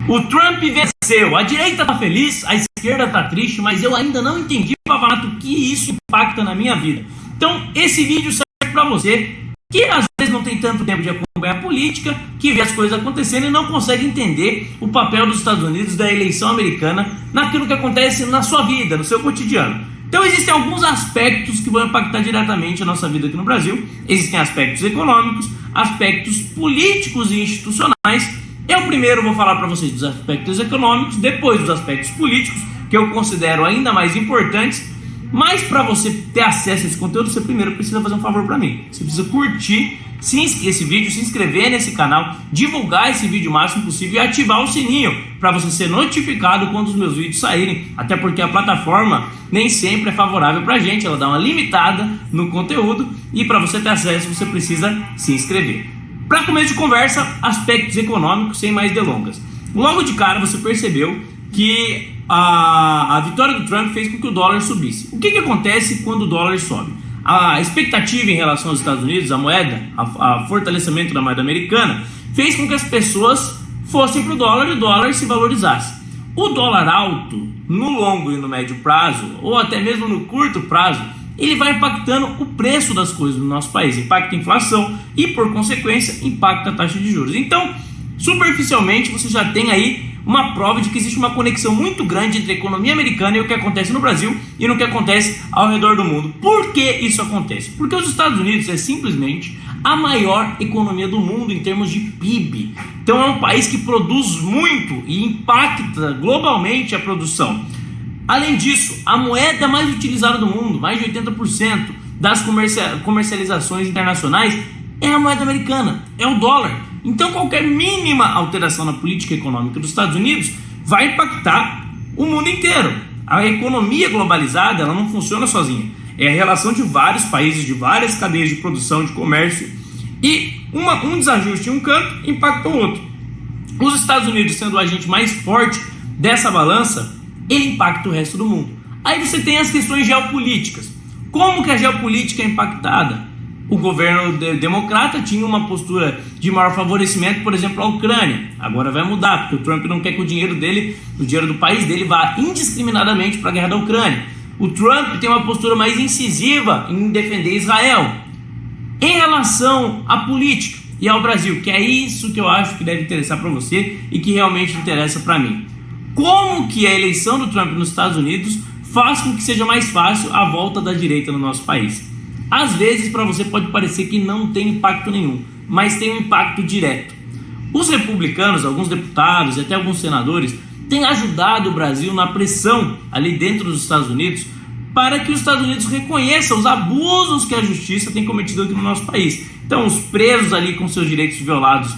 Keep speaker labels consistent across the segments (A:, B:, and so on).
A: O Trump venceu, a direita tá feliz, a esquerda tá triste, mas eu ainda não entendi, Pavanato, o que isso impacta na minha vida. Então, esse vídeo serve para você que às vezes não tem tanto tempo de acompanhar a política, que vê as coisas acontecendo e não consegue entender o papel dos Estados Unidos, da eleição americana, naquilo que acontece na sua vida, no seu cotidiano. Então existem alguns aspectos que vão impactar diretamente a nossa vida aqui no Brasil. Existem aspectos econômicos, aspectos políticos e institucionais. Eu primeiro vou falar para vocês dos aspectos econômicos, depois dos aspectos políticos, que eu considero ainda mais importantes. Mas para você ter acesso a esse conteúdo, você primeiro precisa fazer um favor para mim. Você precisa curtir esse vídeo, se inscrever nesse canal, divulgar esse vídeo o máximo possível e ativar o sininho para você ser notificado quando os meus vídeos saírem. Até porque a plataforma nem sempre é favorável para a gente, ela dá uma limitada no conteúdo e para você ter acesso você precisa se inscrever. Para começo de conversa, aspectos econômicos sem mais delongas. Logo de cara você percebeu que a vitória do Trump fez com que o dólar subisse. O que acontece quando o dólar sobe? A expectativa em relação aos Estados Unidos, a moeda, a fortalecimento da moeda americana, fez com que as pessoas fossem para o dólar e o dólar se valorizasse. O dólar alto, no longo e no médio prazo, ou até mesmo no curto prazo, ele vai impactando o preço das coisas no nosso país, impacta a inflação e, por consequência, impacta a taxa de juros. Então, superficialmente, você já tem aí uma prova de que existe uma conexão muito grande entre a economia americana e o que acontece no Brasil e no que acontece ao redor do mundo. Por que isso acontece? Porque os Estados Unidos é simplesmente a maior economia do mundo em termos de PIB. Então é um país que produz muito e impacta globalmente a produção. Além disso, a moeda mais utilizada do mundo, mais de 80% das comercializações internacionais, é a moeda americana, é o dólar. Então qualquer mínima alteração na política econômica dos Estados Unidos vai impactar o mundo inteiro. A economia globalizada, ela não funciona sozinha. É a relação de vários países, de várias cadeias de produção, de comércio, e um desajuste em um canto impacta o outro. Os Estados Unidos, sendo o agente mais forte dessa balança, ele impacta o resto do mundo. Aí você tem as questões geopolíticas. Como que a geopolítica é impactada? O governo democrata tinha uma postura de maior favorecimento, por exemplo, à Ucrânia. Agora vai mudar, porque o Trump não quer que o dinheiro dele, o dinheiro do país dele, vá indiscriminadamente para a guerra da Ucrânia. O Trump tem uma postura mais incisiva em defender Israel. Em relação à política e ao Brasil, que é isso que eu acho que deve interessar para você e que realmente interessa para mim. Como que a eleição do Trump nos Estados Unidos faz com que seja mais fácil a volta da direita no nosso país? Às vezes para você pode parecer que não tem impacto nenhum, mas tem um impacto direto. Os republicanos, alguns deputados e até alguns senadores têm ajudado o Brasil na pressão ali dentro dos Estados Unidos para que os Estados Unidos reconheçam os abusos que a justiça tem cometido aqui no nosso país. Então os presos ali com seus direitos violados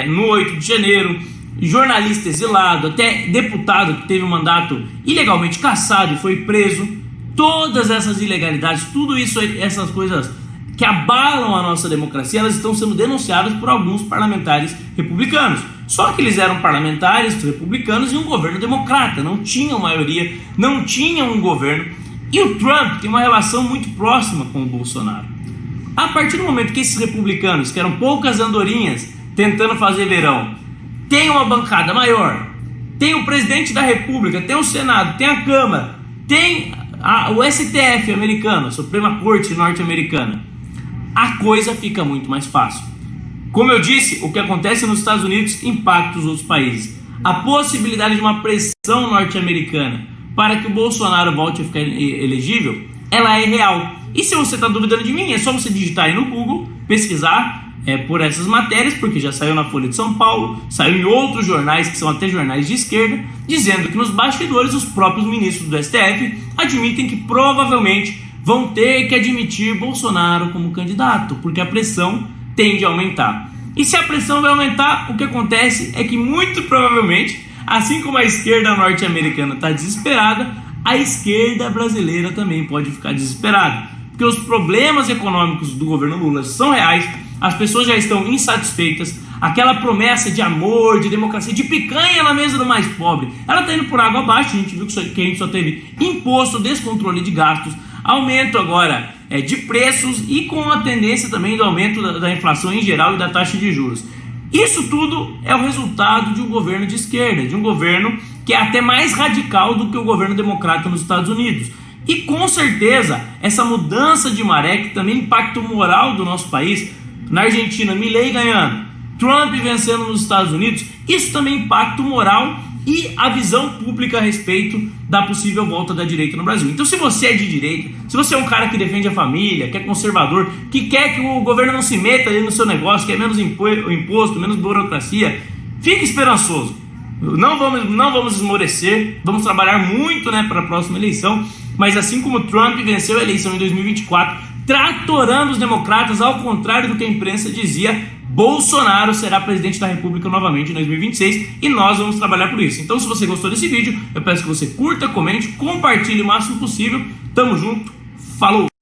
A: no 8 de janeiro, jornalista exilado, até deputado que teve um mandato ilegalmente cassado e foi preso. Todas essas ilegalidades, tudo isso, essas coisas que abalam a nossa democracia, elas estão sendo denunciadas por alguns parlamentares republicanos. Só que eles eram parlamentares republicanos e um governo democrata, não tinham maioria, não tinham um governo. E o Trump tem uma relação muito próxima com o Bolsonaro. A partir do momento que esses republicanos, que eram poucas andorinhas tentando fazer verão, tem uma bancada maior, tem o presidente da República, tem o Senado, tem a Câmara, tem o STF americano, a Suprema Corte norte-americana, a coisa fica muito mais fácil. Como eu disse, o que acontece nos Estados Unidos impacta os outros países. A possibilidade de uma pressão norte-americana para que o Bolsonaro volte a ficar elegível, ela é real. E se você está duvidando de mim, é só você digitar aí no Google, pesquisar por essas matérias, porque já saiu na Folha de São Paulo, saiu em outros jornais, que são até jornais de esquerda, dizendo que nos bastidores os próprios ministros do STF admitem que provavelmente vão ter que admitir Bolsonaro como candidato, porque a pressão tende a aumentar. E se a pressão vai aumentar, o que acontece é que muito provavelmente, assim como a esquerda norte-americana está desesperada, a esquerda brasileira também pode ficar desesperada, porque os problemas econômicos do governo Lula são reais. As pessoas já estão insatisfeitas. Aquela promessa de amor, de democracia, de picanha na mesa do mais pobre, ela está indo por água abaixo. A gente viu que a gente só teve imposto, descontrole de gastos, aumento agora de preços e com a tendência também do aumento da inflação em geral e da taxa de juros. Isso tudo é o resultado de um governo de esquerda, de um governo que é até mais radical do que o governo democrata nos Estados Unidos. E com certeza, essa mudança de maré, que também impacta o moral do nosso país, na Argentina, Milei ganhando, Trump vencendo nos Estados Unidos, isso também impacta o moral e a visão pública a respeito da possível volta da direita no Brasil. Então, se você é de direita, se você é um cara que defende a família, que é conservador, que quer que o governo não se meta ali no seu negócio, quer menos imposto, menos burocracia, fique esperançoso. Não vamos esmorecer, vamos trabalhar muito, para a próxima eleição, mas assim como Trump venceu a eleição em 2024, tratorando os democratas, ao contrário do que a imprensa dizia, Bolsonaro será presidente da República novamente em 2026 e nós vamos trabalhar por isso. Então, se você gostou desse vídeo, eu peço que você curta, comente, compartilhe o máximo possível. Tamo junto, falou!